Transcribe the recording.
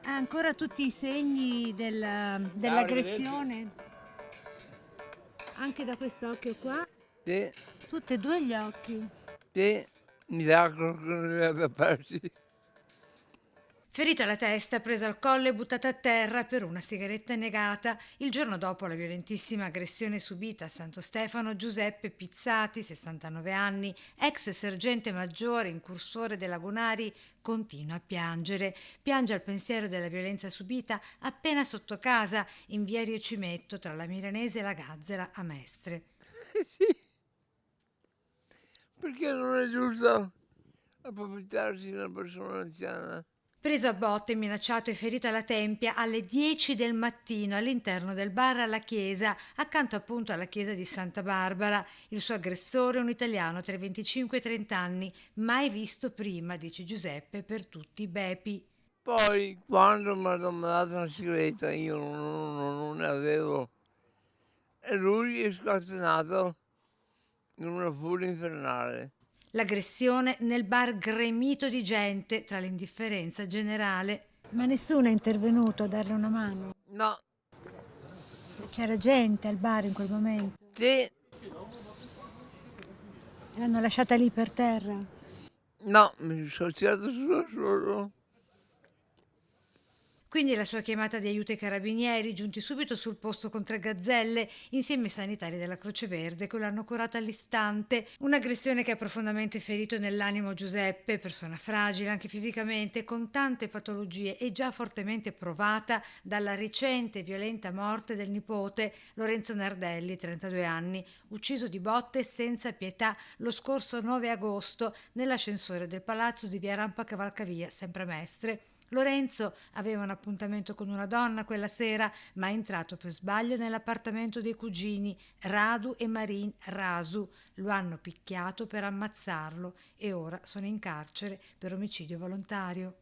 Ha ancora tutti i segni dell'aggressione, anche da quest'occhio qua, Sì, tutti e due gli occhi. sì, miracolo che non li abbia persi. Ferito alla testa, preso al collo e buttato a terra per una sigaretta negata. Il giorno dopo la violentissima aggressione subita a Santo Stefano, Giuseppe Pizzati, 69 anni, ex sergente maggiore, incursore dei Lagunari, continua a piangere. Piange al pensiero della violenza subita appena sotto casa, in via Rio Cimetto, tra la Milanese e la Gazzera a Mestre. Sì, perché non è giusto approfittarsi di una persona anziana. Preso a botte, minacciato e ferito alla tempia alle 10 del mattino all'interno del bar alla chiesa, accanto appunto alla chiesa di Santa Barbara. Il suo aggressore, un italiano tra i 25 e i 30 anni, mai visto prima, dice Giuseppe, per tutti i bepi. Poi, quando mi ha domandato una sigaretta, io non ne avevo. E lui è scatenato in una furia infernale. L'aggressione nel bar gremito di gente tra l'indifferenza generale. Ma nessuno è intervenuto a darle una mano. No, C'era gente al bar in quel momento. sì, L'hanno lasciata lì per terra. no, mi sono tirato su da solo. Quindi la sua chiamata di aiuto ai carabinieri, giunti subito sul posto con 3 gazzelle, insieme ai sanitari della Croce Verde che lo hanno curato all'istante. Un'aggressione che ha profondamente ferito nell'animo Giuseppe, persona fragile anche fisicamente, con tante patologie e già fortemente provata dalla recente e violenta morte del nipote Lorenzo Nardelli, 32 anni, ucciso di botte senza pietà lo scorso 9 agosto nell'ascensore del palazzo di via Rampa Cavalcavia, sempre a Mestre. Lorenzo aveva un appuntamento con una donna quella sera, ma è entrato per sbaglio nell'appartamento dei cugini Radu e Marin Rasu. Lo hanno picchiato per ammazzarlo e ora sono in carcere per omicidio volontario.